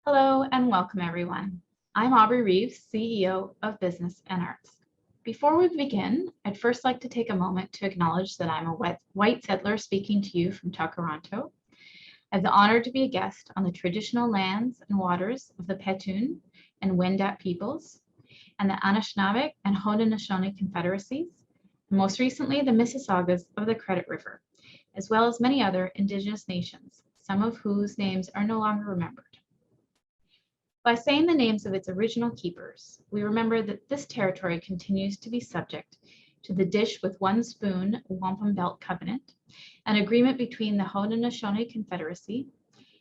Hello and welcome everyone. I'm Aubrey Reeves, CEO of Business and Arts. Before we begin, I'd first like to take a moment to acknowledge that I'm a white settler speaking to you from Toronto. I have the honor to be a guest on the traditional lands and waters of the Petun and Wendat peoples and the Anishinaabe and Haudenosaunee confederacies, and most recently the Mississaugas of the Credit River, as well as many other Indigenous nations, some of whose names are no longer remembered. By saying the names of its original keepers, we remember that this territory continues to be subject to the Dish with One Spoon Wampum Belt Covenant, an agreement between the Haudenosaunee Confederacy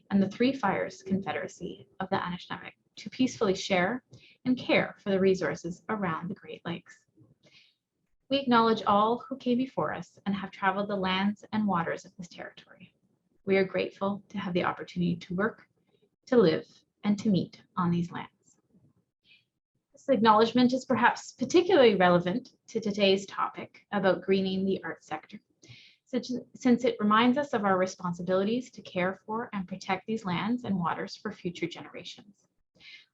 and the Three Fires Confederacy of the Anishinaabe to peacefully share and care for the resources around the Great Lakes. We acknowledge all who came before us and have traveled the lands and waters of this territory. We are grateful to have the opportunity to work, to live, and to meet on these lands. This acknowledgement is perhaps particularly relevant to today's topic about greening the arts sector, since it reminds us of our responsibilities to care for and protect these lands and waters for future generations.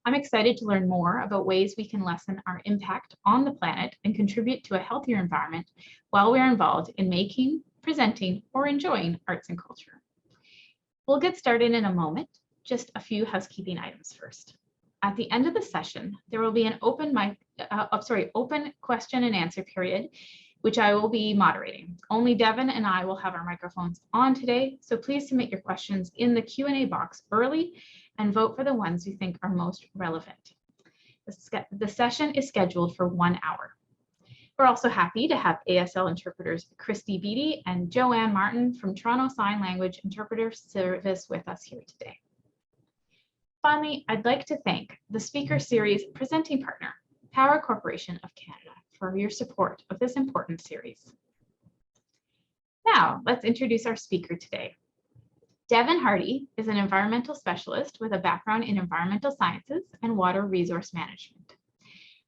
I'm excited to learn more about ways we can lessen our impact on the planet and contribute to a healthier environment while we're involved in making, presenting, or enjoying arts and culture. We'll get started in a moment. Just a few housekeeping items first. At the end of the session, there will be an open question and answer period, which I will be moderating. Only Devin and I will have our microphones on today, so please submit your questions in the Q&A box early and vote for the ones you think are most relevant. The session is scheduled for 1 hour. We're also happy to have ASL interpreters Christy Beatty and Joanne Martin from Toronto Sign Language Interpreter Service with us here today. Finally, I'd like to thank the Speaker Series presenting partner, Power Corporation of Canada, for your support of this important series. Now, let's introduce our speaker today. Devin Hardy is an environmental specialist with a background in environmental sciences and water resource management.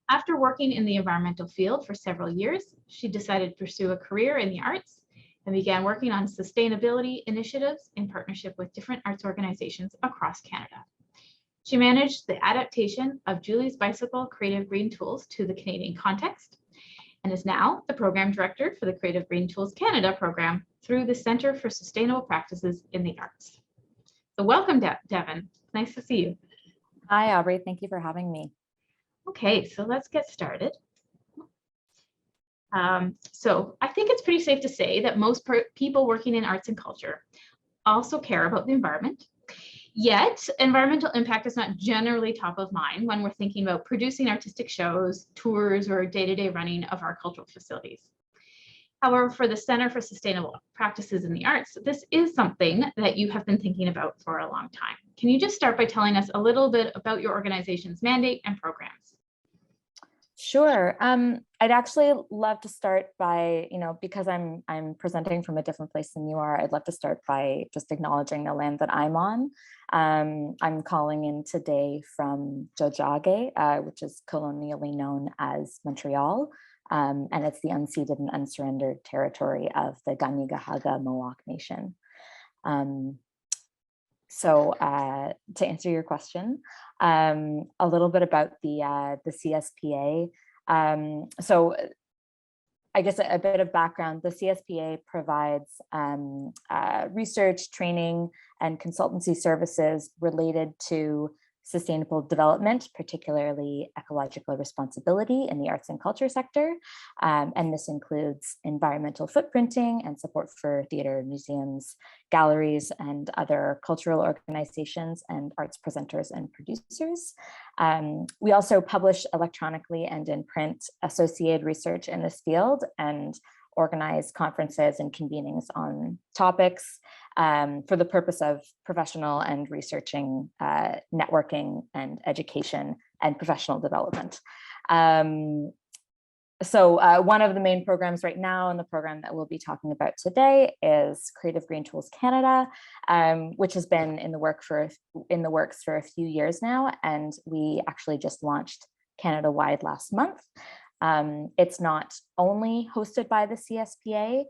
After working in the environmental field for several years, she decided to pursue a career in the arts and began working on sustainability initiatives in partnership with different arts organizations across Canada. She managed the adaptation of Julie's Bicycle Creative Green Tools to the Canadian context and is now the program director for the Creative Green Tools Canada program through the Centre for Sustainable Practices in the Arts. So welcome, Devin. Nice to see you. Hi, Aubrey. Thank you for having me. Okay, so let's get started. So I think it's pretty safe to say that most people working in arts and culture also care about the environment. Yet, environmental impact is not generally top of mind when we're thinking about producing artistic shows, tours, or day-to-day running of our cultural facilities. However, for the Center for Sustainable Practices in the Arts, this is something that you have been thinking about for a long time. Can you just start by telling us a little bit about your organization's mandate and programs? Sure. I'd actually love to start by, because I'm presenting from a different place than you are, I'd love to start by just acknowledging the land that I'm on. I'm calling in today from Tiohtià:ke, which is colonially known as Montreal, and it's the unceded and unsurrendered territory of the Kanien'kehá:ka Mohawk Nation. So to answer your question, a little bit about the CSPA. So I guess a bit of background, the CSPA provides research, training, and consultancy services related to sustainable development, particularly ecological responsibility in the arts and culture sector. And this includes environmental footprinting and support for theater, museums, galleries, and other cultural organizations and arts presenters and producers. We also publish electronically and in print associated research in this field and organize conferences and convenings on topics for the purpose of professional and researching, networking and education and professional development. So one of the main programs right now, and the program that we'll be talking about today, is Creative Green Tools Canada, which has been in the works for a few years now, and we actually just launched Canada-wide last month. It's not only hosted by the CSPA,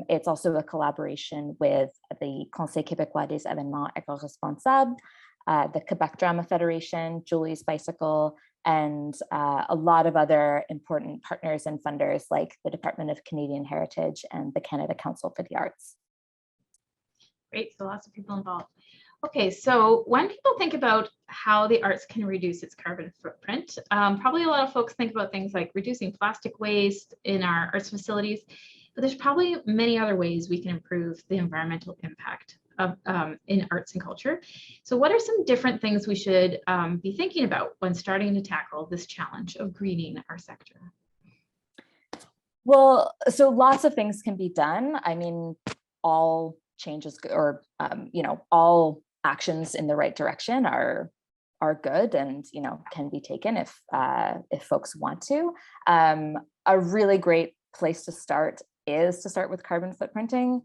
it's also a collaboration with the Conseil québécois des événements éco-responsables, the Quebec Drama Federation, Julie's Bicycle, and a lot of other important partners and funders like the Department of Canadian Heritage and the Canada Council for the Arts. Great, so lots of people involved. Okay, so when people think about how the arts can reduce its carbon footprint, probably a lot of folks think about things like reducing plastic waste in our arts facilities, but there's probably many other ways we can improve the environmental impact of in arts and culture. So what are some different things we should be thinking about when starting to tackle this challenge of greening our sector? Well, so lots of things can be done. I mean, all changes or, all actions in the right direction are good and, can be taken if folks want to. A really great place to start is to start with carbon footprinting,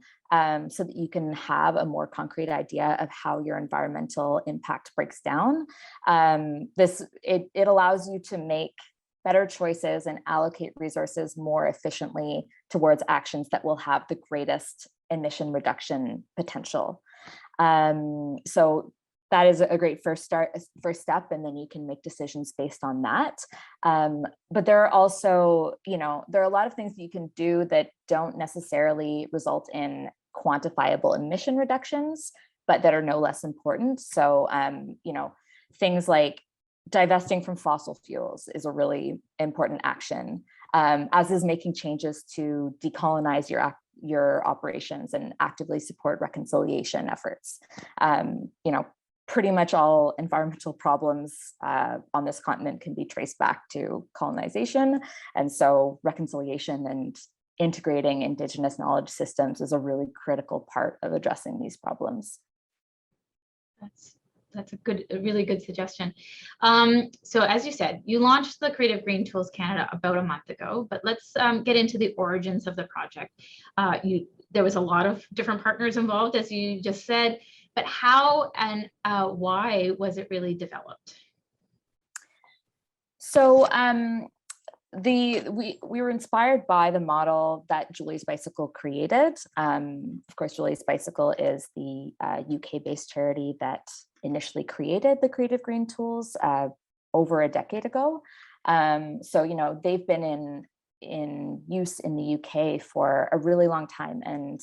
so that you can have a more concrete idea of how your environmental impact breaks down. It allows you to make better choices and allocate resources more efficiently towards actions that will have the greatest emission reduction potential. So that is a great first step, and then you can make decisions based on that. But there are also, there are a lot of things that you can do that don't necessarily result in quantifiable emission reductions, but that are no less important. So, things like divesting from fossil fuels is a really important action, as is making changes to decolonize your operations and actively support reconciliation efforts. Pretty much all environmental problems on this continent can be traced back to colonization. And so reconciliation and integrating Indigenous knowledge systems is a really critical part of addressing these problems. That's a really good suggestion. So as you said, you launched the Creative Green Tools Canada about a month ago, but let's get into the origins of the project. There was a lot of different partners involved, as you just said, but how and why was it really developed? So we were inspired by the model that Julie's Bicycle created. Of course, Julie's Bicycle is the UK-based charity that initially created the Creative Green Tools over a decade ago. So they've been in use in the UK for a really long time, and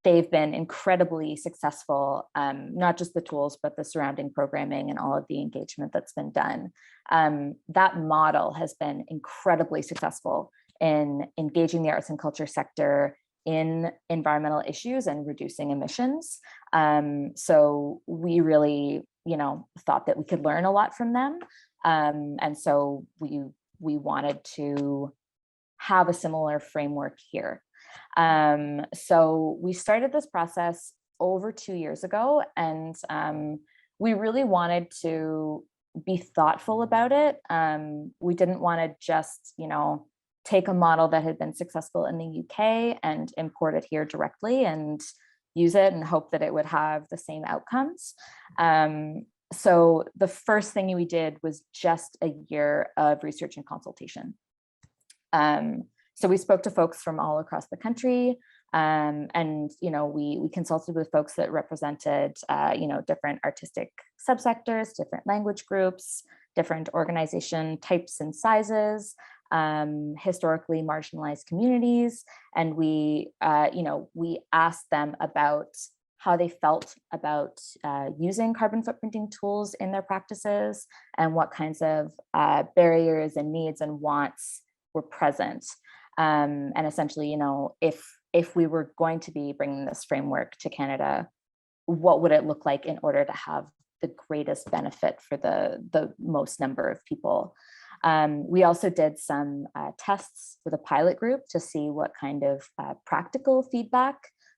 they've been incredibly successful, not just the tools, but the surrounding programming and all of the engagement that's been done. That model has been incredibly successful in engaging the arts and culture sector in environmental issues and reducing emissions. So we really, thought that we could learn a lot from them. And so we wanted to have a similar framework here. So we started this process over 2 years ago, and we really wanted to be thoughtful about it. We didn't want to just, take a model that had been successful in the UK and import it here directly and use it and hope that it would have the same outcomes. So the first thing we did was just a year of research and consultation. So we spoke to folks from all across the country, and we consulted with folks that represented different artistic subsectors, different language groups, different organization types and sizes, historically marginalized communities, and we asked them about how they felt about using carbon footprinting tools in their practices and what kinds of barriers and needs and wants were present. And essentially, if we were going to be bringing this framework to Canada, what would it look like in order to have the greatest benefit for the most number of people? We also did some tests with a pilot group to see what kind of practical feedback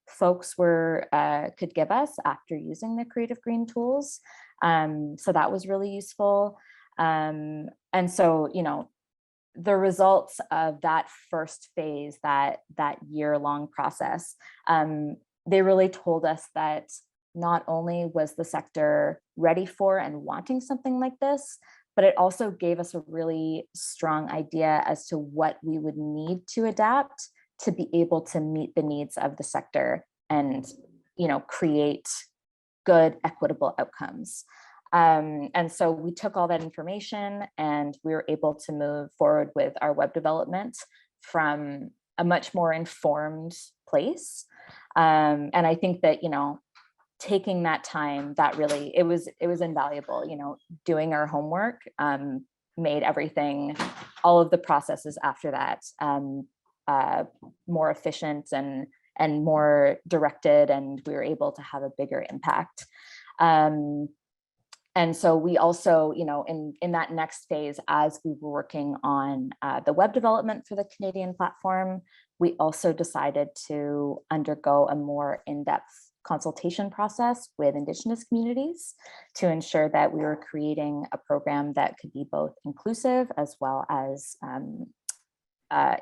folks could give us after using the Creative Green tools. So that was really useful. And so, the results of that first phase, that year-long process, they really told us that not only was the sector ready for and wanting something like this, but it also gave us a really strong idea as to what we would need to adapt to be able to meet the needs of the sector and, create good, equitable outcomes. And so we took all that information and we were able to move forward with our web development from a much more informed place. And I think that, taking that time, that really, it was invaluable, doing our homework, made everything, all of the processes after that, more efficient and more directed, and we were able to have a bigger impact. And so we also, in that next phase, as we were working on the web development for the Canadian platform, we also decided to undergo a more in-depth consultation process with Indigenous communities to ensure that we were creating a program that could be both inclusive as well as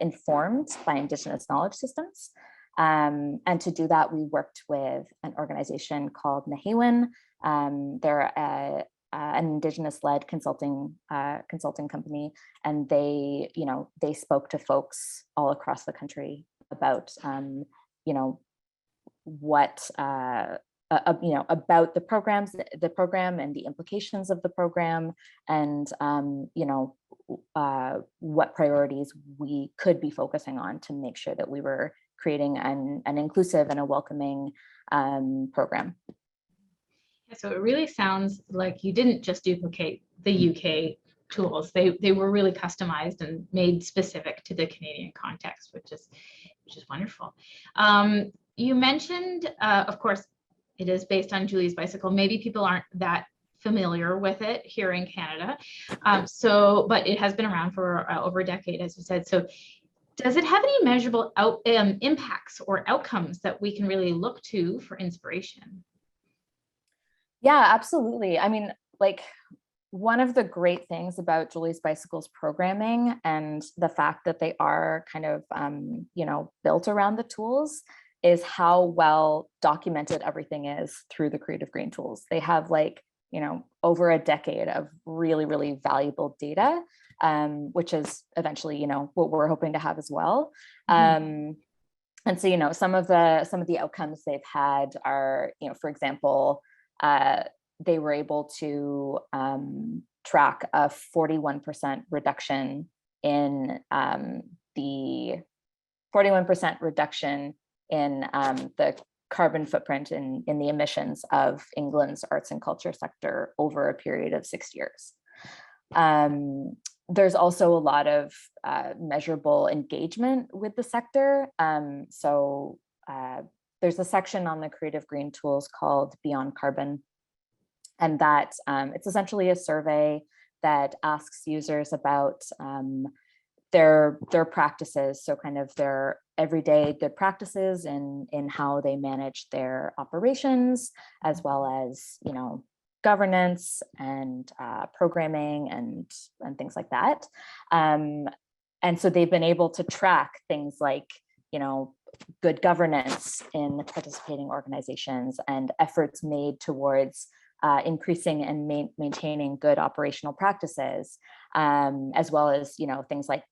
informed by Indigenous knowledge systems. And to do that, we worked with an organization called Nehewin. They're an Indigenous-led consulting company, and they spoke to folks all across the country about what about the program and the implications of the program, and what priorities we could be focusing on to make sure that we were creating an inclusive and a welcoming program. So it really sounds like you didn't just duplicate the UK tools. They were really customized and made specific to the Canadian context, which is wonderful. You mentioned, of course, it is based on Julie's bicycle. Maybe people aren't that familiar with it here in Canada. But it has been around for over a decade, as you said. So does it have any measurable impacts or outcomes that we can really look to for inspiration? Yeah, absolutely. I mean, one of the great things about Julie's Bicycles programming and the fact that they are kind of, built around the tools is how well documented everything is through the Creative Green tools. They have over a decade of really, really valuable data, which is eventually, what we're hoping to have as well. Mm-hmm. And so, some of the outcomes they've had are, for example, they were able to track a 41% reduction in the carbon footprint in the emissions of England's arts and culture sector over a period of 6 years. There's also a lot of measurable engagement with the sector. There's a section on the Creative Green tools called Beyond Carbon, and that it's essentially a survey that asks users about their practices, so kind of their everyday good practices in how they manage their operations, as well as governance and programming and things like that. And so they've been able to track things like good governance in participating organizations and efforts made towards increasing and maintaining good operational practices, as well as things like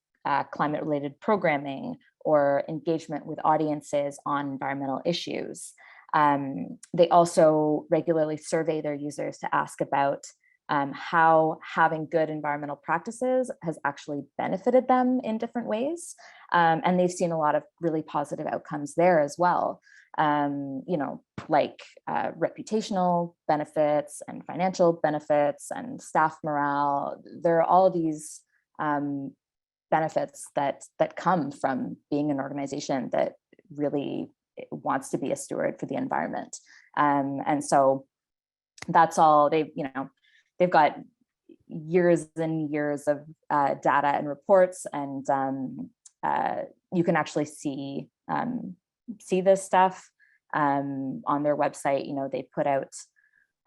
climate-related programming or engagement with audiences on environmental issues. They also regularly survey their users to ask about how having good environmental practices has actually benefited them in different ways. And they've seen a lot of really positive outcomes there as well. Reputational benefits and financial benefits and staff morale. There are all these benefits that come from being an organization that really wants to be a steward for the environment. And so that's all they've got years and years of data and reports, and you can actually see this stuff on their website. They put out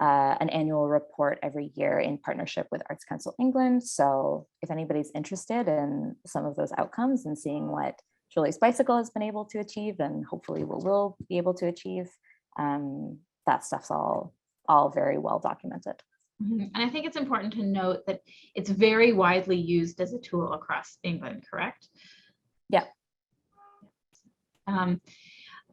an annual report every year in partnership with Arts Council England. So if anybody's interested in some of those outcomes and seeing what Julie's Bicycle has been able to achieve, and hopefully what we'll be able to achieve, that stuff's all very well documented. Mm-hmm. And I think it's important to note that it's very widely used as a tool across England, correct? Yeah.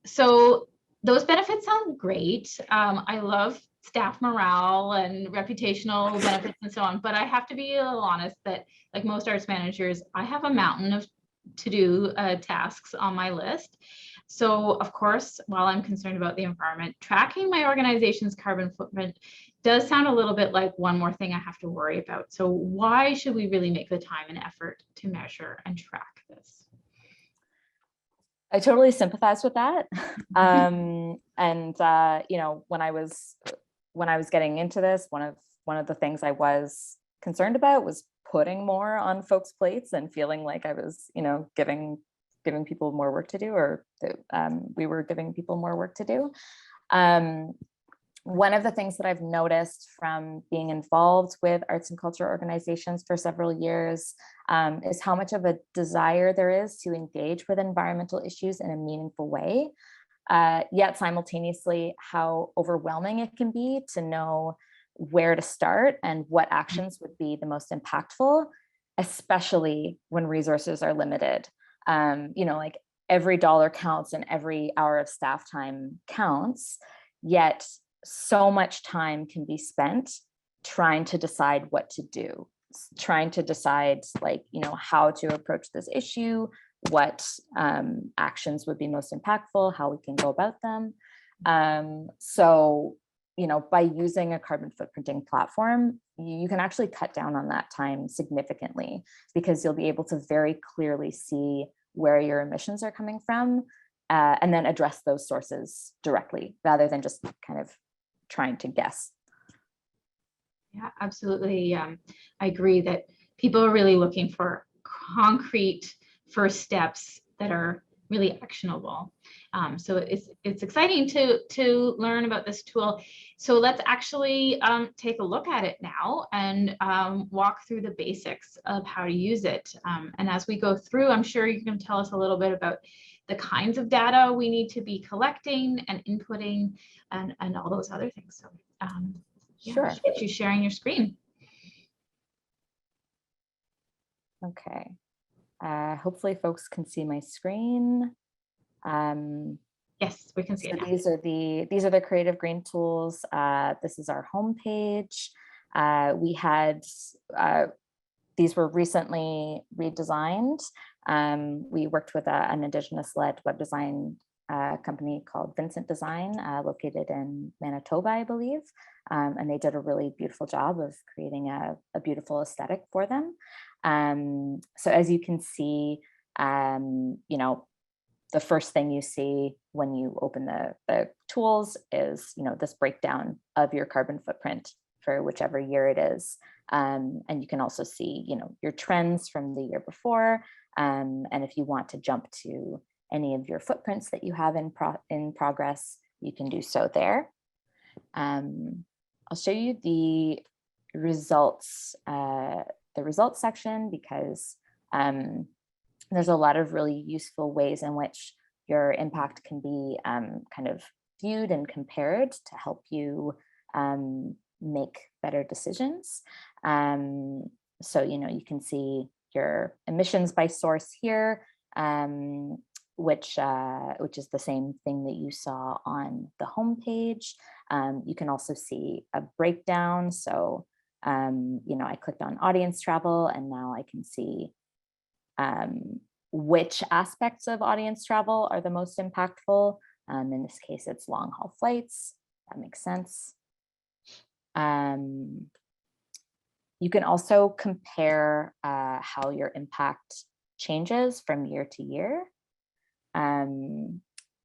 So those benefits sound great. I love staff morale and reputational benefits and so on. But I have to be a little honest that, like most arts managers, I have a mountain of to-do tasks on my list. So of course, while I'm concerned about the environment, tracking my organization's carbon footprint does sound a little bit like one more thing I have to worry about. So why should we really make the time and effort to measure and track this? I totally sympathize with that. You know, when I was getting into this, one of the things I was concerned about was putting more on folks' plates and feeling like I was, you know, giving people more work to do, or we were giving people more work to do. One of the things that I've noticed from being involved with arts and culture organizations for several years is how much of a desire there is to engage with environmental issues in a meaningful way, yet simultaneously how overwhelming it can be to know where to start and what actions would be the most impactful, especially when resources are limited. You know, like every dollar counts and every hour of staff time counts, yet so much time can be spent trying to decide what to do, trying to decide, like, you know, how to approach this issue, what actions would be most impactful, how we can go about them. So, you know, by using a carbon footprinting platform, you can actually cut down on that time significantly, because you'll be able to very clearly see where your emissions are coming from, and then address those sources directly, rather than just kind of trying to guess. Yeah, absolutely. I agree that people are really looking for concrete first steps that are really actionable. So it's exciting to learn about this tool. So let's actually take a look at it now and walk through the basics of how to use it. And as we go through, I'm sure you can tell us a little bit about the kinds of data we need to be collecting and inputting and all those other things. So yeah, Sure. get you sharing your screen. Okay. Hopefully folks can see my screen. Yes, we can see it. These are the Creative Green tools. This is our homepage. We had these were recently redesigned. We worked with an Indigenous-led web design company called Vincent Design, located in Manitoba, I believe. And they did a really beautiful job of creating a beautiful aesthetic for them. So as you can see, you know, the first thing you see when you open the tools is, you know, this breakdown of your carbon footprint for whichever year it is. And you can also see, you know, your trends from the year before. And if you want to jump to any of your footprints that you have in progress, you can do so there. I'll show you the results section, because there's a lot of really useful ways in which your impact can be kind of viewed and compared to help you make better decisions. So, you know, you can see your emissions by source here, which is the same thing that you saw on the homepage. You can also see a breakdown. So, you know, I clicked on audience travel, and now I can see which aspects of audience travel are the most impactful. In this case, it's long haul flights. That makes sense. You can also compare how your impact changes from year to year.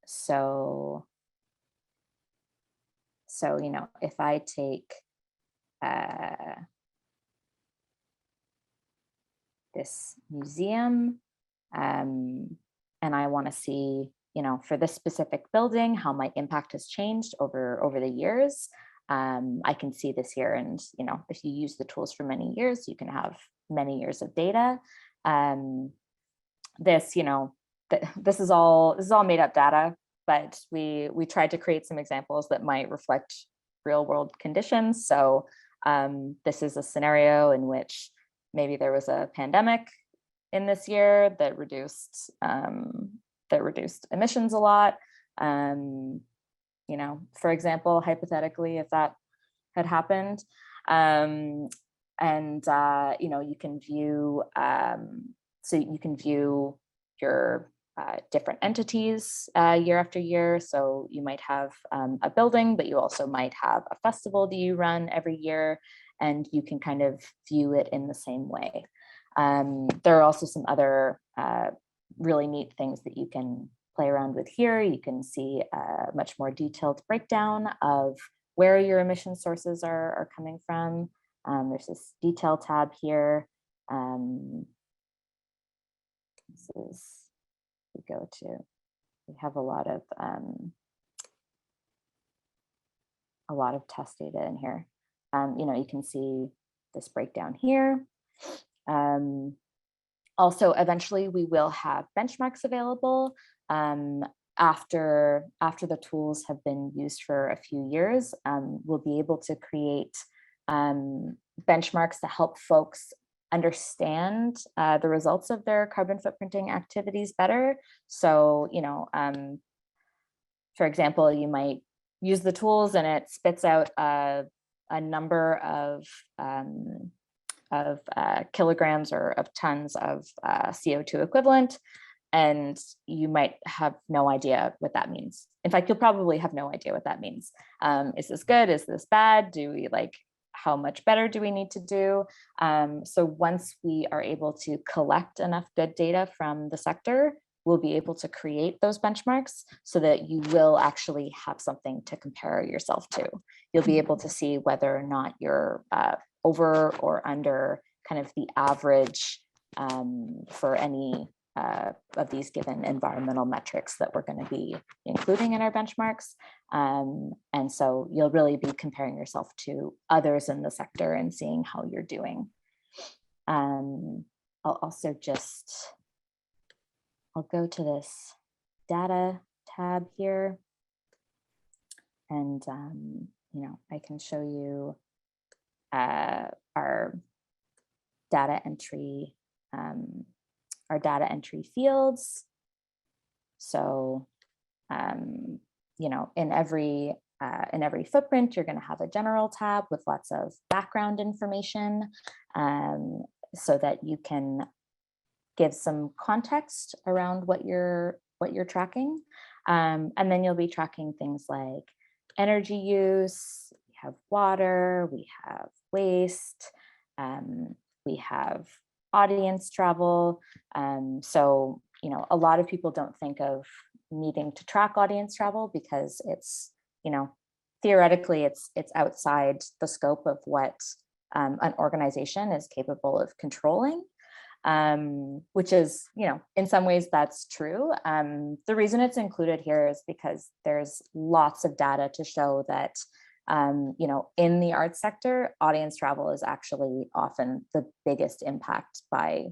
So, you know, if I take this museum, and I want to see, you know, for this specific building, how my impact has changed over the years. I can see this here, and, you know, if you use the tools for many years, you can have many years of data. This, you know, this is all made up data, but we tried to create some examples that might reflect real world conditions. So this is a scenario in which maybe there was a pandemic in this year that reduced emissions a lot. You know, for example, hypothetically, if that had happened. You know, you can view, so you can view your different entities year after year. So you might have a building, but you also might have a festival that you run every year, and you can kind of view it in the same way. There are also some other really neat things that you can play around with here. You can see a much more detailed breakdown of where your emission sources are coming from. There's this detail tab here. This is, we go to, we have a lot of test data in here. You know, you can see this breakdown here. Also, eventually we will have benchmarks available after the tools have been used for a few years. We'll be able to create benchmarks to help folks understand the results of their carbon footprinting activities better. So, you know, for example, you might use the tools and it spits out a number of kilograms or of tons of CO2 equivalent, and you might have no idea what that means. In fact, you'll probably have no idea what that means. Is this good? Is this bad? Do we like, how much better do we need to do? So once we are able to collect enough good data from the sector, we'll be able to create those benchmarks so that you will actually have something to compare yourself to. You'll be able to see whether or not you're over or under kind of the average for any of these given environmental metrics that we're going to be including in our benchmarks. And so you'll really be comparing yourself to others in the sector and seeing how you're doing. I'll also just, I'll go to this data tab here, and you know, I can show you our data entry fields. So, you know, in every footprint, you're going to have a general tab with lots of background information, so that you can give some context around what you're tracking. And then you'll be tracking things like energy use, we have water, we have waste, we have audience travel. So, you know, a lot of people don't think of needing to track audience travel because it's, you know, theoretically it's outside the scope of what an organization is capable of controlling. Which is, you know, in some ways that's true. The reason it's included here is because there's lots of data to show that, you know, in the arts sector, audience travel is actually often the biggest impact by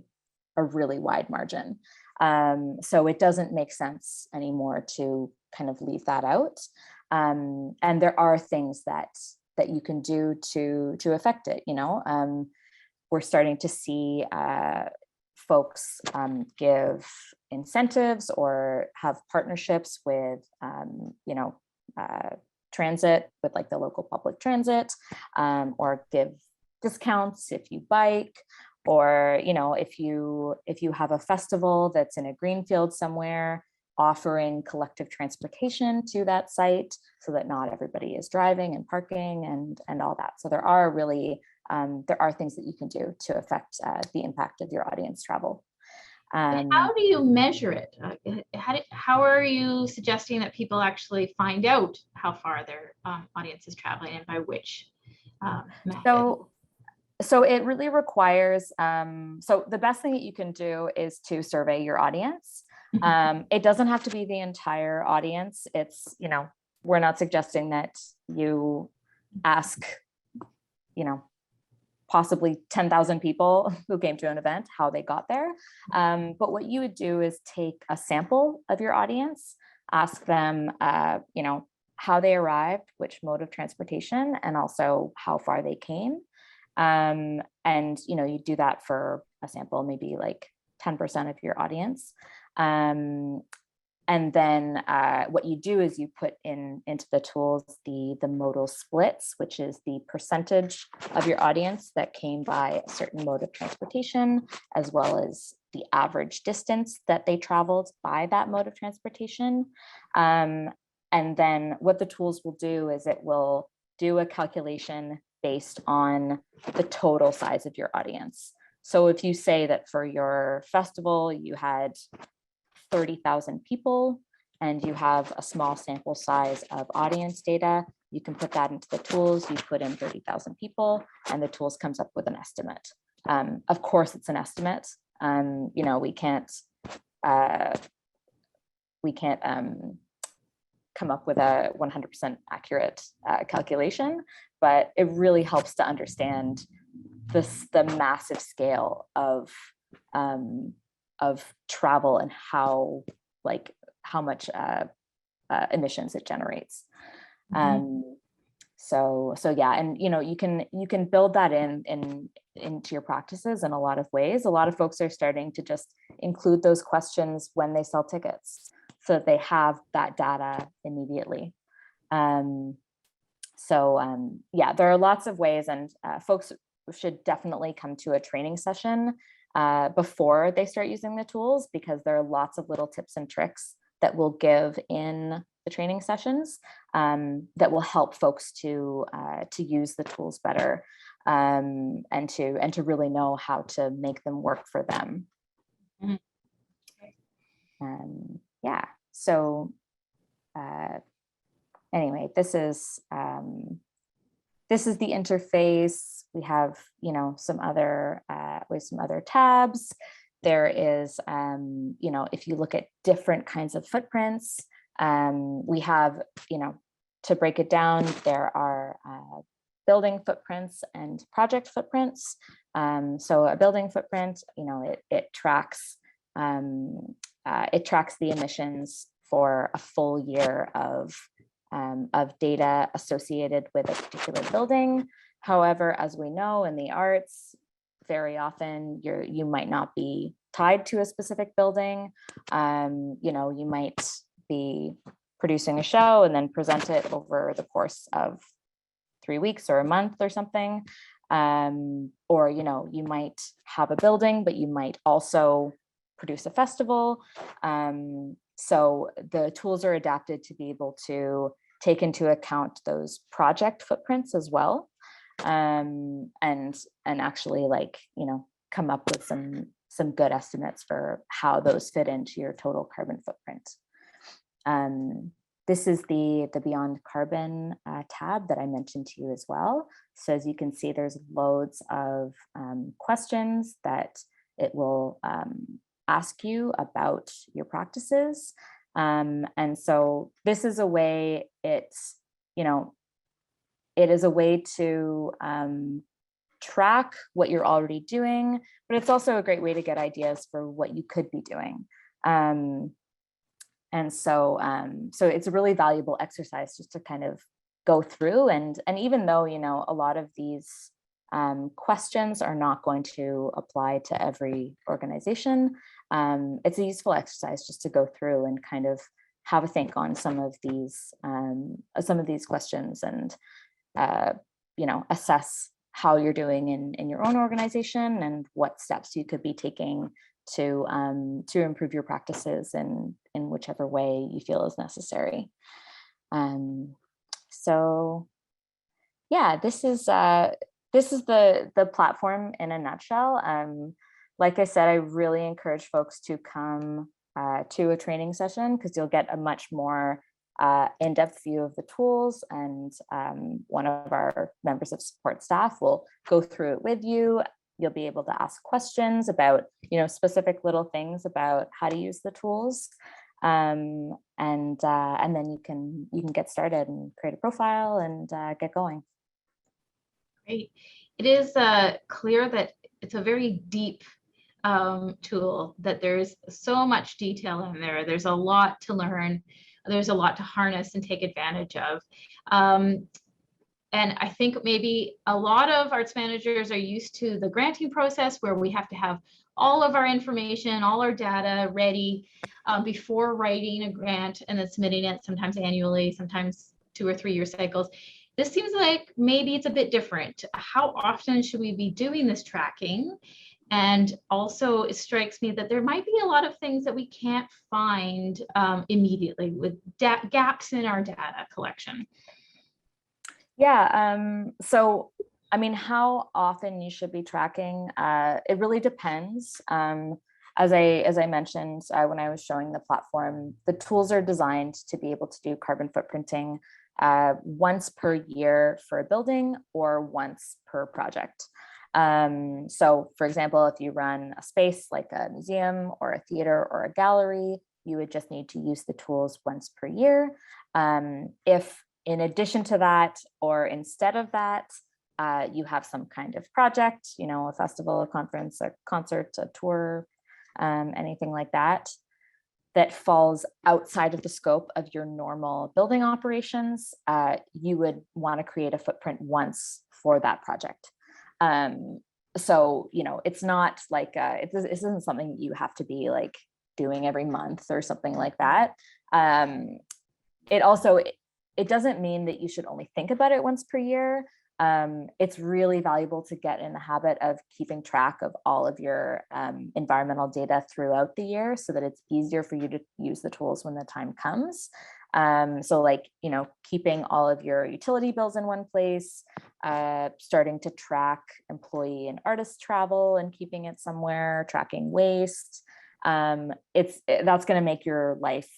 a really wide margin. So it doesn't make sense anymore to kind of leave that out. And there are things that you can do to affect it, you know. We're starting to see folks give incentives or have partnerships with, you know, transit, with like the local public transit, or give discounts if you bike, or, you know, if you have a festival that's in a greenfield somewhere, offering collective transportation to that site so that not everybody is driving and parking and all that. So there are really there are things that you can do to affect the impact of your audience travel. How do you measure it? How are you suggesting that people actually find out how far their audience is traveling, and by which method? So it really requires, so the best thing that you can do is to survey your audience. It doesn't have to be the entire audience. It's, you know, we're not suggesting that you ask, you know, possibly 10,000 people who came to an event, how they got there. But what you would do is take a sample of your audience, ask them, you know, how they arrived, which mode of transportation, and also how far they came. And, you know, you do that for a sample, maybe like 10% of your audience. And And then what you do is you put into the tools the modal splits, which is the percentage of your audience that came by a certain mode of transportation, as well as the average distance that they traveled by that mode of transportation. And then what the tools will do is it will do a calculation based on the total size of your audience. So if you say that for your festival, you had 30,000 people and you have a small sample size of audience data, you can put that into the tools, you put in 30,000 people, and the tools comes up with an estimate. Of course, it's an estimate. You know, we can't come up with a 100% accurate calculation, but it really helps to understand the massive scale of travel and how much emissions it generates. So yeah, and you know, you can build that into your practices in a lot of ways. A lot of folks are starting to just include those questions when they sell tickets, so that they have that data immediately. Yeah, there are lots of ways, and folks should definitely come to a training session before they start using the tools, because there are lots of little tips and tricks that we'll give in the training sessions that will help folks to use the tools better, and to really know how to make them work for them. Yeah, so anyway, this is the interface. We have, you know, some other tabs. There is, you know, if you look at different kinds of footprints, we have, you know, to break it down, there are building footprints and project footprints. So a building footprint, you know, it tracks the emissions for a full year of data associated with a particular building. However, as we know in the arts, very often you might not be tied to a specific building. You know, you might be producing a show and then present it over the course of 3 weeks or a month or something. Or, you know, you might have a building, but you might also produce a festival. So the tools are adapted to be able to take into account those project footprints as well, and actually, like, you know, come up with some good estimates for how those fit into your total carbon footprint. This is the Beyond Carbon tab that I mentioned to you as well. So as you can see, there's loads of questions that it will ask you about your practices. And so this is a way, it is a way to track what you're already doing, but it's also a great way to get ideas for what you could be doing. And so it's a really valuable exercise just to kind of go through, and even though, you know, a lot of these questions are not going to apply to every organization, it's a useful exercise just to go through and kind of have a think on some of these questions, and you know, assess how you're doing in your own organization and what steps you could be taking to improve your practices in whichever way you feel is necessary. So yeah, this is the platform in a nutshell. Like I said, I really encourage folks to come to a training session, because you'll get a much more in-depth view of the tools, and one of our members of support staff will go through it with you. You'll be able to ask questions about, you know, specific little things about how to use the tools, and then you can get started and create a profile and get going. Great. It is clear that it's a very deep tool, that there's so much detail in there. There's a lot to learn. There's a lot to harness and take advantage of. And I think maybe a lot of arts managers are used to the granting process, where we have to have all of our information, all our data ready before writing a grant and then submitting it, sometimes annually, sometimes 2 or 3 year cycles. This seems like maybe it's a bit different. How often should we be doing this tracking? And also it strikes me that there might be a lot of things that we can't find immediately with gaps in our data collection. Yeah, so I mean, how often you should be tracking, it really depends. As I mentioned when I was showing the platform, the tools are designed to be able to do carbon footprinting once per year for a building or once per project. So for example, if you run a space like a museum or a theater or a gallery, you would just need to use the tools once per year. If in addition to that, or instead of that, you have some kind of project, you know, a festival, a conference, a concert, a tour, anything like that, that falls outside of the scope of your normal building operations, you would want to create a footprint once for that project. So, you know, it's not like, it isn't something you have to be like doing every month or something like that. It doesn't mean that you should only think about it once per year. It's really valuable to get in the habit of keeping track of all of your environmental data throughout the year so that it's easier for you to use the tools when the time comes. So like, you know, keeping all of your utility bills in one place, starting to track employee and artist travel and keeping it somewhere, tracking waste. That's going to make your life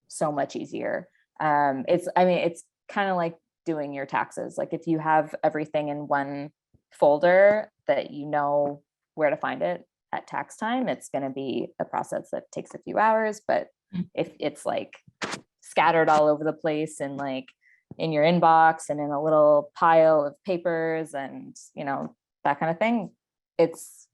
so much easier. It's kind of like doing your taxes. Like if you have everything in one folder that you know where to find it at tax time, it's going to be a process that takes a few hours. But if it's like scattered all over the place and like in your inbox and in a little pile of papers and, you know, that kind of thing, it's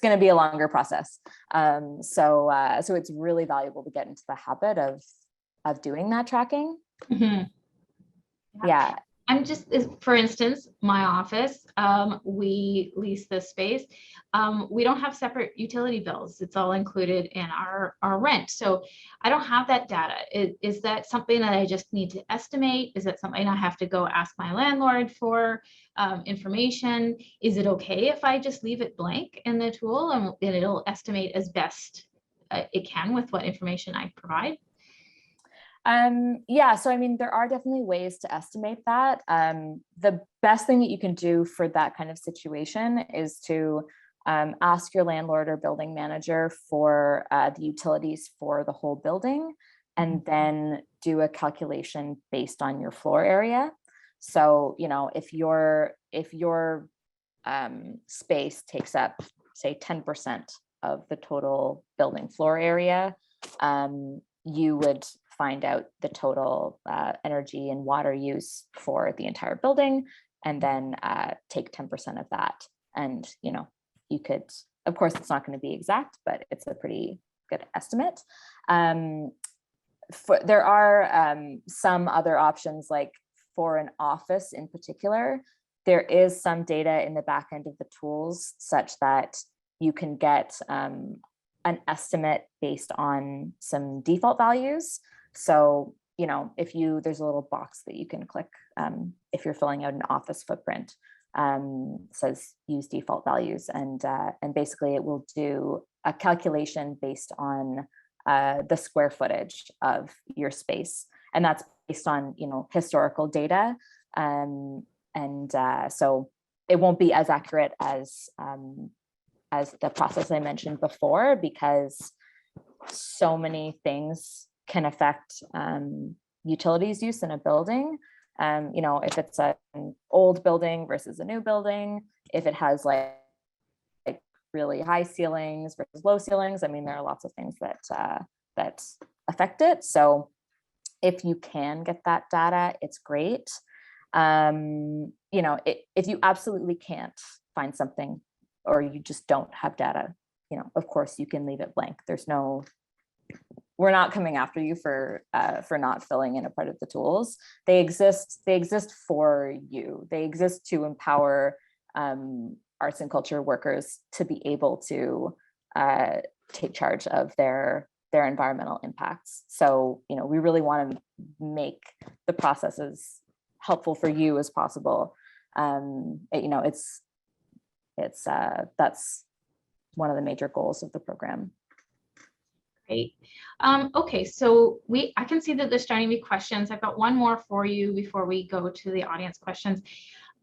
going to be a longer process. So it's really valuable to get into the habit of doing that tracking. Mm-hmm. Yeah. I'm just, for instance, my office, we lease this space. We don't have separate utility bills. It's all included in our rent. So I don't have that data. Is that something that I just need to estimate? Is that something I have to go ask my landlord for information? Is it okay if I just leave it blank in the tool and it'll estimate as best it can with what information I provide? Yeah, so I mean, there are definitely ways to estimate that. The best thing that you can do for that kind of situation is to ask your landlord or building manager for the utilities for the whole building, and then do a calculation based on your floor area. So, you know, if your space takes up, say, 10% of the total building floor area, you would find out the total energy and water use for the entire building, and then take 10% of that. And, you know, you could, of course, it's not going to be exact, but it's a pretty good estimate. There are some other options, like for an office in particular, there is some data in the back end of the tools such that you can get an estimate based on some default values. So, you know, there's a little box that you can click if you're filling out an office footprint, says use default values, and basically it will do a calculation based on the square footage of your space, and that's based on, you know, historical data, so it won't be as accurate as the process I mentioned before, because so many things can affect utilities use in a building. You know, if it's an old building versus a new building, if it has like really high ceilings versus low ceilings, I mean, there are lots of things that affect it. So if you can get that data, it's great. You know, if you absolutely can't find something, or you just don't have data, you know, of course you can leave it blank. We're not coming after you for not filling in a part of the tools. They exist for you. They exist to empower arts and culture workers to be able to take charge of their environmental impacts. So, we really want to make the process as helpful for you as possible. That's one of the major goals of the program. Great. Okay, so I can see that there's starting to be questions. I've got one more for you before we go to the audience questions.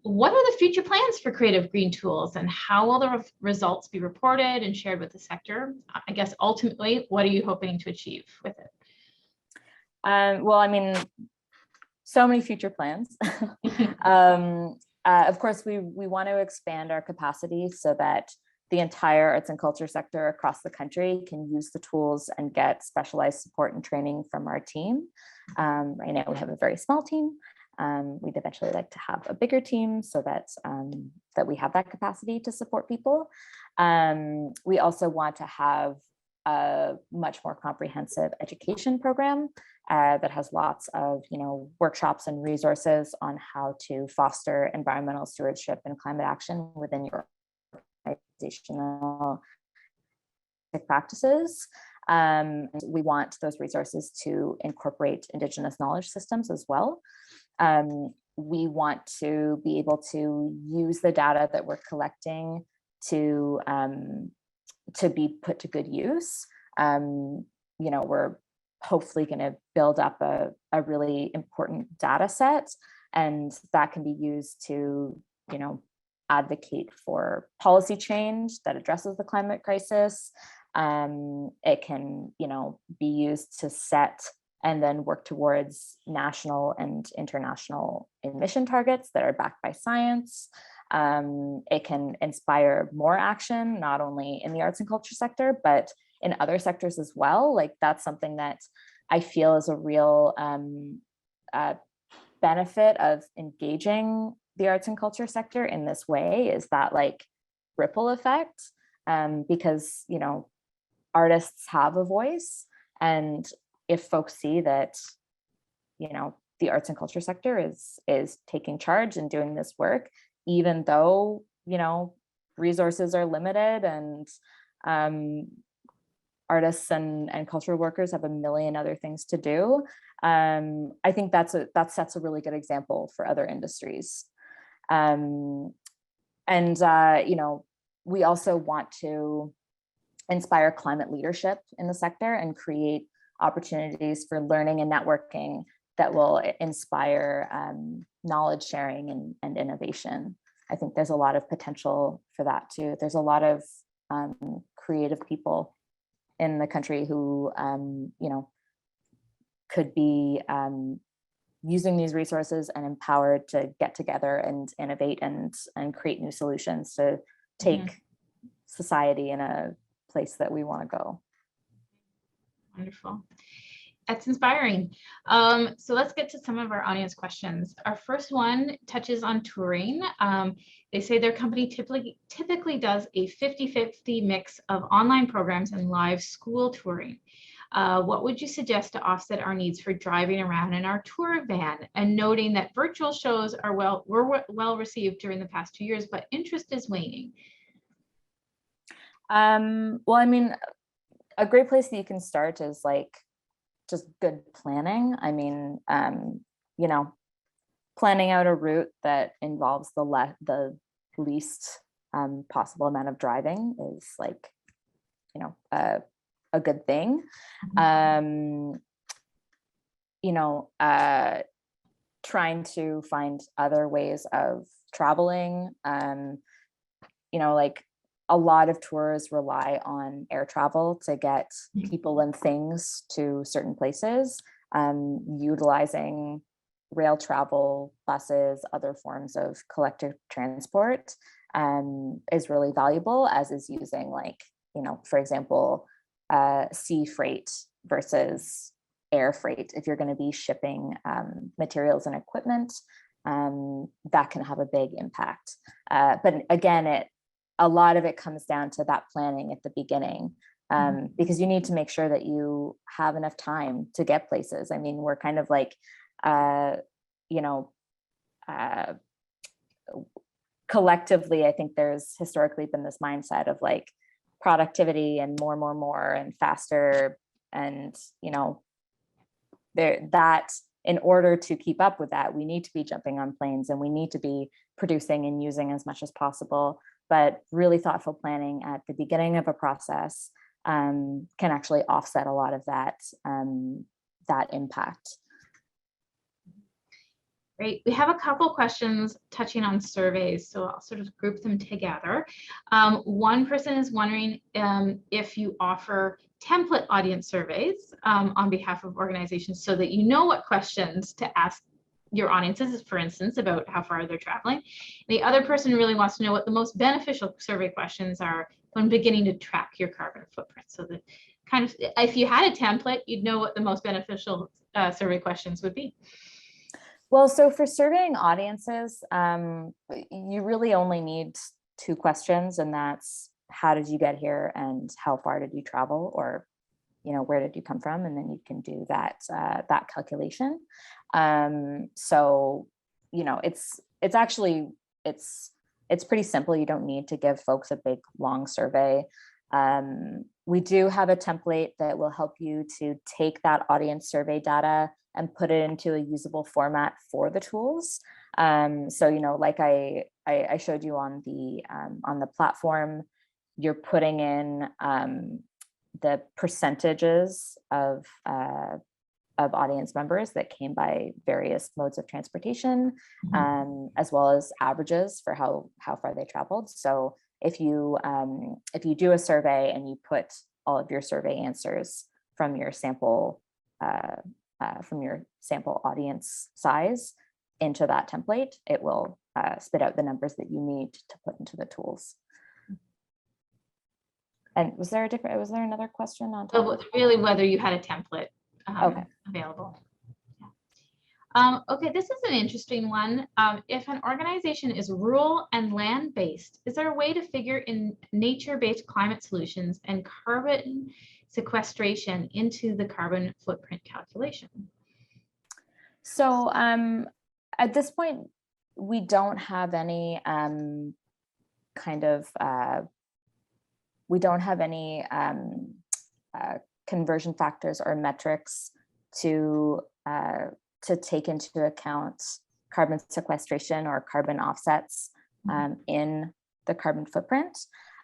What are the future plans for Creative Green Tools, and how will the results be reported and shared with the sector? I guess ultimately, what are you hoping to achieve with it? Well, so many future plans. Of course, we want to expand our capacity so that the entire arts and culture sector across the country can use the tools and get specialized support and training from our team. Right now, we have a very small team. We'd eventually like to have a bigger team so that we have that capacity to support people. We also want to have a much more comprehensive education program that has lots of workshops and resources on how to foster environmental stewardship and climate action within your organizational practices. We want those resources to incorporate Indigenous knowledge systems as well. We want to be able to use the data that we're collecting to be put to good use. We're hopefully going to build up a really important data set, and that can be used to, advocate for policy change that addresses the climate crisis. It can, be used to set and then work towards national and international emission targets that are backed by science. It can inspire more action, not only in the arts and culture sector, but in other sectors as well. Like, that's something that I feel is a real benefit of engaging the arts and culture sector in this way, is that ripple effect, because, artists have a voice. And if folks see that, the arts and culture sector is taking charge and doing this work, even though, resources are limited and artists and cultural workers have a million other things to do, I think that sets a really good example for other industries. We also want to inspire climate leadership in the sector and create opportunities for learning and networking that will inspire knowledge sharing and innovation. I think there's a lot of potential for that too. There's a lot of creative people in the country who, could be using these resources and empowered to get together and innovate and create new solutions to take society in a place that we want to go. Wonderful. That's inspiring. So let's get to some of our audience questions. Our first one touches on touring. They say their company typically does a 50-50 mix of online programs and live school touring. What would you suggest to offset our needs for driving around in our tour van, and noting that virtual shows were well received during the past 2 years, but interest is waning? A great place that you can start is just good planning. Planning out a route that involves the least possible amount of driving is a good thing. Trying to find other ways of traveling. A lot of tours rely on air travel to get people and things to certain places. Utilizing rail travel, buses, other forms of collective transport is really valuable, as is using for example, sea freight versus air freight. If you're going to be shipping materials and equipment, that can have a big impact. But again, a lot of it comes down to that planning at the beginning, because you need to make sure that you have enough time to get places. We're kind of collectively, I think there's historically been this mindset of productivity and more and faster. And, you know, that in order to keep up with that, we need to be jumping on planes and we need to be producing and using as much as possible. But really thoughtful planning at the beginning of a process can actually offset a lot of that, that impact. Great. We have a couple questions touching on surveys, so I'll sort of group them together. One person is wondering if you offer template audience surveys on behalf of organizations so that you know what questions to ask your audiences, for instance, about how far they're traveling. The other person really wants to know what the most beneficial survey questions are when beginning to track your carbon footprint. So that kind of, if you had a template, you'd know what the most beneficial survey questions would be. Well, so for surveying audiences, you really only need 2 questions, and that's how did you get here and how far did you travel, or, you know, where did you come from? And then you can do that that calculation. So, you know, it's pretty simple. You don't need to give folks a big long survey. We do have a template that will help you to take that audience survey data and put it into a usable format for the tools. So, you know, like I showed you on the platform, you're putting in the percentages of audience members that came by various modes of transportation, as well as averages for how far they traveled. So if you do a survey and you put all of your survey answers from your sample audience size into that template, it will spit out the numbers that you need to put into the tools. And was there another question on top? So really whether you had a template Okay. available. Yeah. Okay, this is an interesting one. If an organization is rural and land-based, is there a way to figure in nature-based climate solutions and carbon sequestration into the carbon footprint calculation? So at this point, we don't have any conversion factors or metrics to take into account carbon sequestration or carbon offsets in the carbon footprint.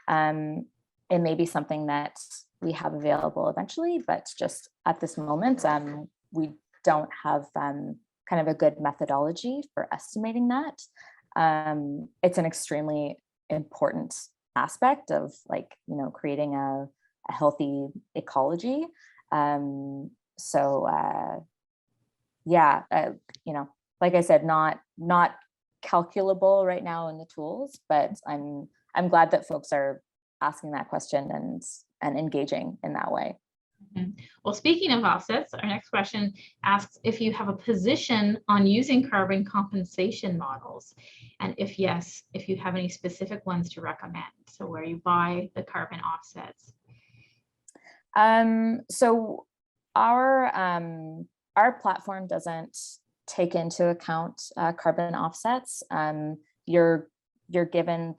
It may be something that we have available eventually, but just at this moment, we don't have kind of a good methodology for estimating that. It's an extremely important aspect of, like, you know, creating a healthy ecology. You know, like I said, not calculable right now in the tools, but I'm glad that folks are asking that question and engaging in that way. Well, speaking of offsets, our next question asks if you have a position on using carbon compensation models, and if yes, if you have any specific ones to recommend. So where you buy the carbon offsets. So our platform doesn't take into account carbon offsets. You're given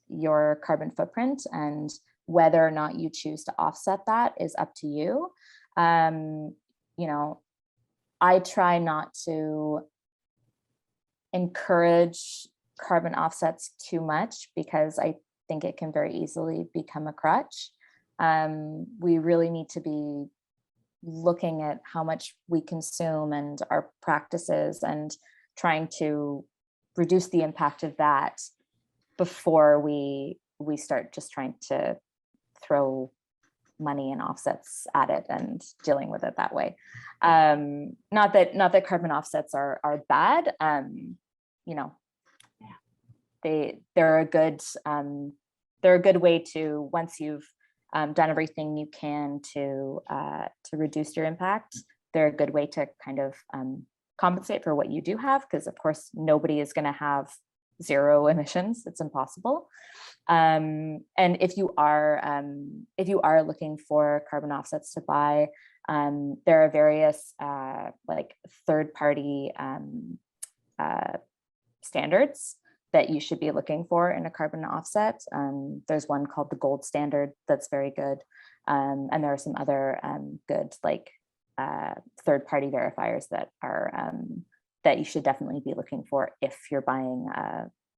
your carbon footprint, and whether or not you choose to offset that is up to you. You know, I try not to encourage carbon offsets too much because I think it can very easily become a crutch. We really need to be looking at how much we consume and our practices and trying to reduce the impact of that before we start just trying to throw money and offsets at it and dealing with it that way. Not that carbon offsets are bad. You know, they're a good way to, once you've done everything you can to reduce your impact, they're a good way to kind of compensate for what you do have, because of course nobody is going to have zero emissions. It's impossible. And if you are looking for carbon offsets to buy, there are various like third-party standards that you should be looking for in a carbon offset. There's one called the gold standard that's very good. And there are some other good like third-party verifiers that are that you should definitely be looking for if you're buying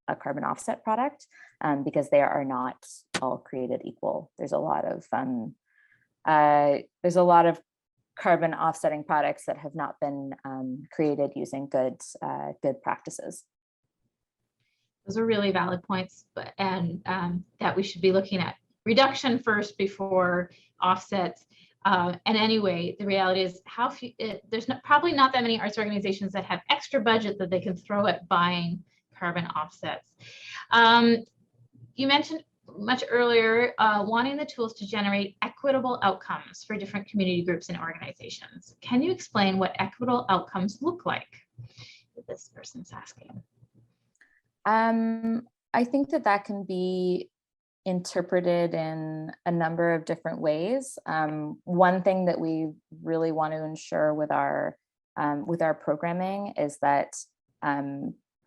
a carbon offset product, because they are not all created equal. There's a lot of carbon offsetting products that have not been created using good practices. Those are really valid points, and that we should be looking at reduction first before offsets. And anyway, the reality is there's probably not that many arts organizations that have extra budget that they can throw at buying carbon offsets. You mentioned much earlier wanting the tools to generate equitable outcomes for different community groups and organizations. Can you explain what equitable outcomes look like? This person's asking. I think that can be interpreted in a number of different ways. One thing that we really want to ensure with our programming is that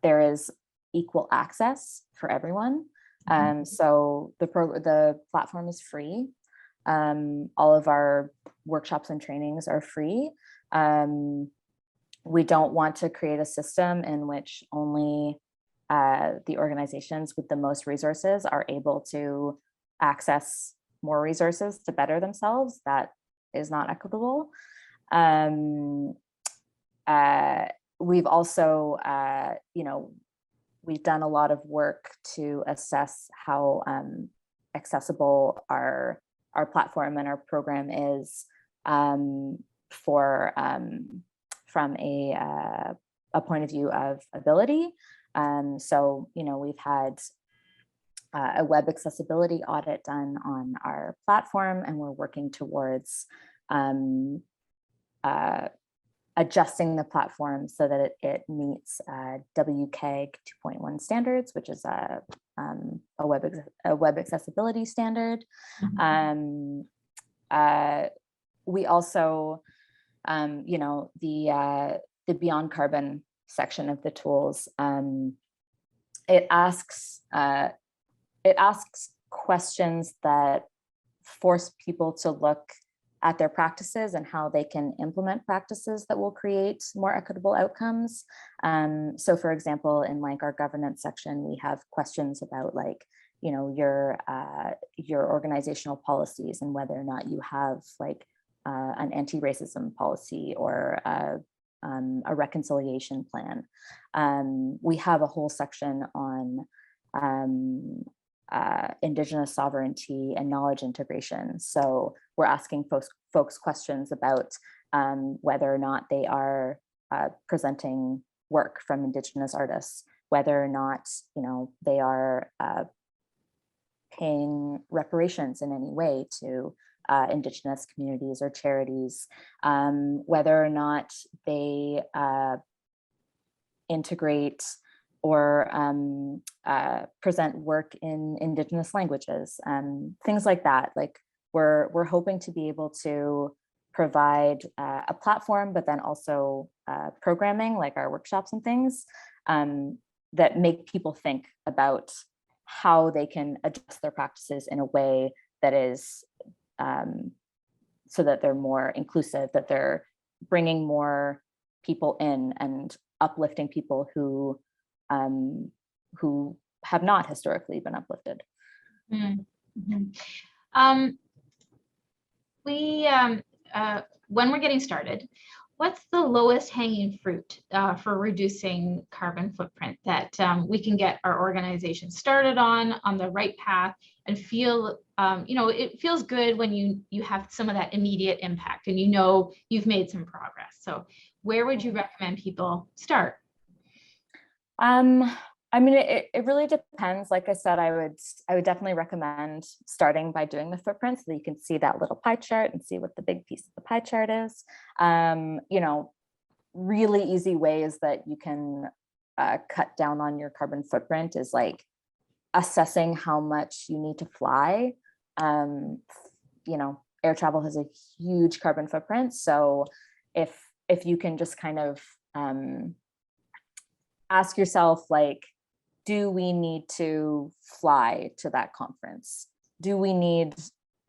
there is equal access for everyone. So the platform is free. All of our workshops and trainings are free. We don't want to create a system in which only the organizations with the most resources are able to access more resources to better themselves. That is not equitable. We've also, we've done a lot of work to assess how accessible our platform and our program is from a point of view of ability. So, we've had a web accessibility audit done on our platform, and we're working towards adjusting the platform so that it meets WCAG 2.1 standards, which is a web accessibility standard. We also, the Beyond Carbon section of the tools, it asks questions that force people to look at their practices and how they can implement practices that will create more equitable outcomes. So for example, in like our governance section, we have questions about like, your organizational policies and whether or not you have like an anti-racism policy or a reconciliation plan. We have a whole section on Indigenous sovereignty and knowledge integration. So we're asking folks questions about whether or not they are presenting work from Indigenous artists, whether or not they are paying reparations in any way to Indigenous communities or charities, whether or not they integrate or present work in Indigenous languages, things like that. Like we're hoping to be able to provide a platform, but then also programming like our workshops and things that make people think about how they can adjust their practices in a way that is so that they're more inclusive, that they're bringing more people in and uplifting people who have not historically been uplifted. Mm-hmm. When we're getting started, what's the lowest hanging fruit for reducing carbon footprint that we can get our organization started on the right path and feel, it feels good when you have some of that immediate impact and you've made some progress. So where would you recommend people start? I mean, it really depends. Like I said, I would definitely recommend starting by doing the footprint so that you can see that little pie chart and see what the big piece of the pie chart is. Really easy ways that you can cut down on your carbon footprint is like assessing how much you need to fly. Air travel has a huge carbon footprint. So if you can just kind of ask yourself, like, do we need to fly to that conference? Do we need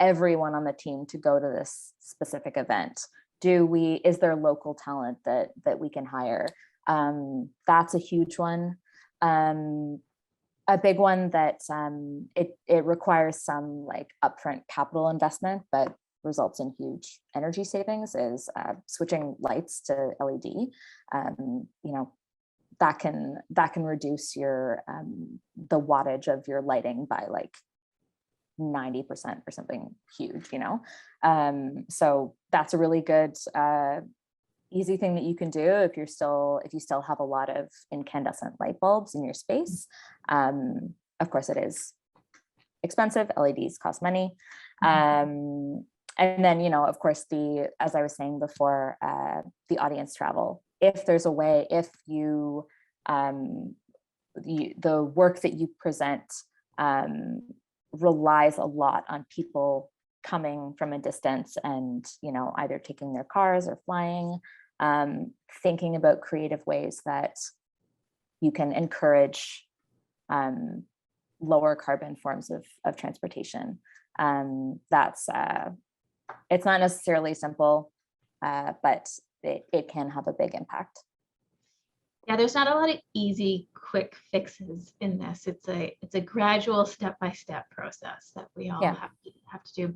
everyone on the team to go to this specific event? Is there local talent that we can hire? That's a huge one. A big one that it requires some like upfront capital investment, but results in huge energy savings is switching lights to LED. That can reduce your the wattage of your lighting by like 90% or something huge, so that's a really good easy thing that you can do if you still have a lot of incandescent light bulbs in your space. Of course, it is expensive. LEDs cost money. And then, of course, as I was saying before, the audience travel. If there's a way, if the work that you present relies a lot on people coming from a distance and, either taking their cars or flying, thinking about creative ways that you can encourage lower carbon forms of transportation. It's not necessarily simple, but it can have a big impact. Yeah, there's not a lot of easy, quick fixes in this. It's a gradual step-by-step process that we all have to do.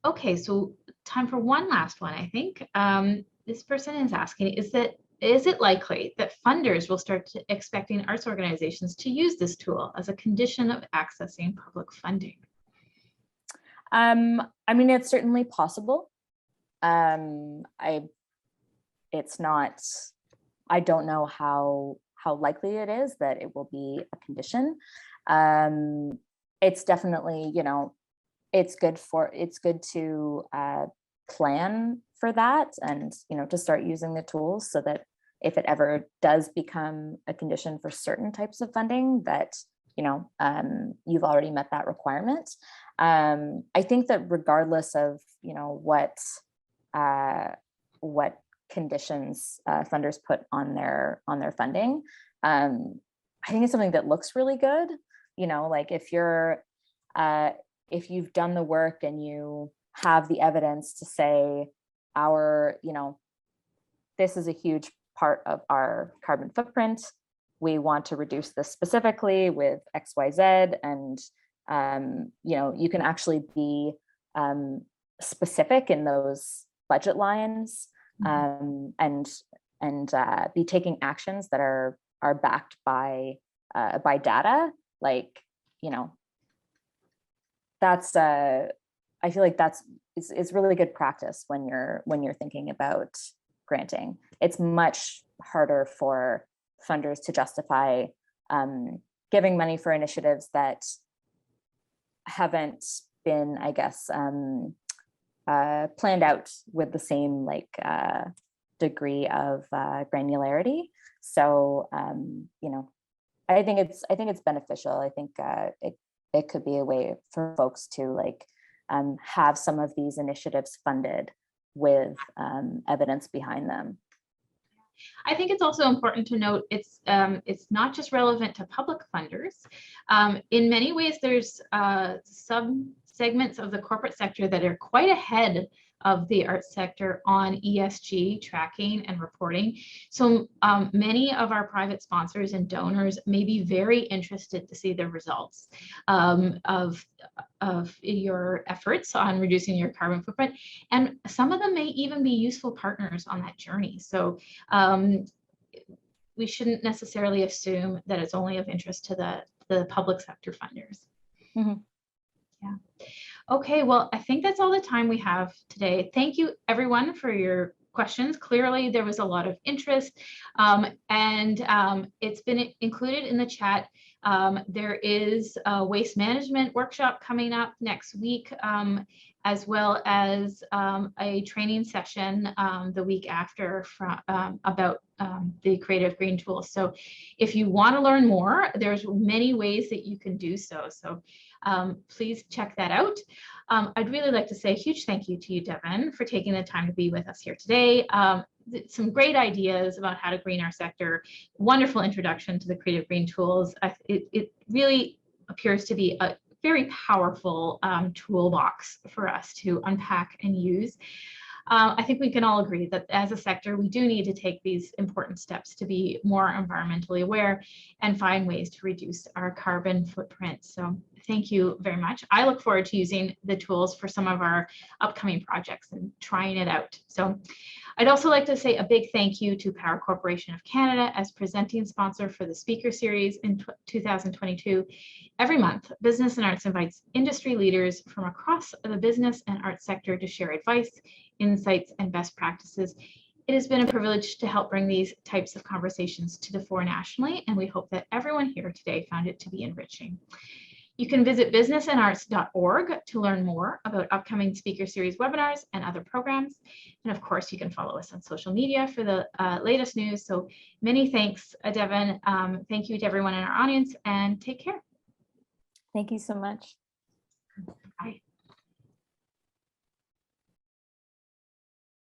Okay, so time for one last one, I think. This person is asking, is it likely that funders will start expecting arts organizations to use this tool as a condition of accessing public funding? It's certainly possible. I don't know how likely it is that it will be a condition. It's definitely, it's good to plan for that and, to start using the tools so that if it ever does become a condition for certain types of funding that, you've already met that requirement. I think that regardless of, what conditions funders put on their funding, I think it's something that looks really good. Like if you've done the work and you have the evidence to say this is a huge part of our carbon footprint. We want to reduce this specifically with XYZ, and you can actually be specific in those budget lines. And be taking actions that are backed by data, like that's I feel like it's really good practice when you're thinking about granting. It's much harder for funders to justify giving money for initiatives that haven't been, I guess, planned out with the same degree of granularity. So I think it's beneficial. I think it could be a way for folks to have some of these initiatives funded with evidence behind them. I think it's also important to note it's not just relevant to public funders. In many ways, there's some segments of the corporate sector that are quite ahead of the arts sector on ESG tracking and reporting. So many of our private sponsors and donors may be very interested to see the results of your efforts on reducing your carbon footprint. And some of them may even be useful partners on that journey. So we shouldn't necessarily assume that it's only of interest to the public sector funders. Mm-hmm. Yeah. Okay, well, I think that's all the time we have today. Thank you, everyone, for your questions. Clearly, there was a lot of interest, and it's been included in the chat. There is a waste management workshop coming up next week, as well as a training session the week after about the creative green tools. So if you want to learn more, there's many ways that you can do so. So please check that out. I'd really like to say a huge thank you to you, Devin, for taking the time to be with us here today. some great ideas about how to green our sector, wonderful introduction to the creative green tools. It really appears to be a very powerful toolbox for us to unpack and use. I think we can all agree that as a sector, we do need to take these important steps to be more environmentally aware and find ways to reduce our carbon footprint. So thank you very much. I look forward to using the tools for some of our upcoming projects and trying it out. So I'd also like to say a big thank you to Power Corporation of Canada as presenting sponsor for the speaker series in 2022. Every month, Business and Arts invites industry leaders from across the business and arts sector to share advice, insights, and best practices. It has been a privilege to help bring these types of conversations to the fore nationally, and we hope that everyone here today found it to be enriching. You can visit businessandarts.org to learn more about upcoming speaker series webinars and other programs. And of course, you can follow us on social media for the latest news. So many thanks, Devin. Thank you to everyone in our audience, and take care. Thank you so much. Bye.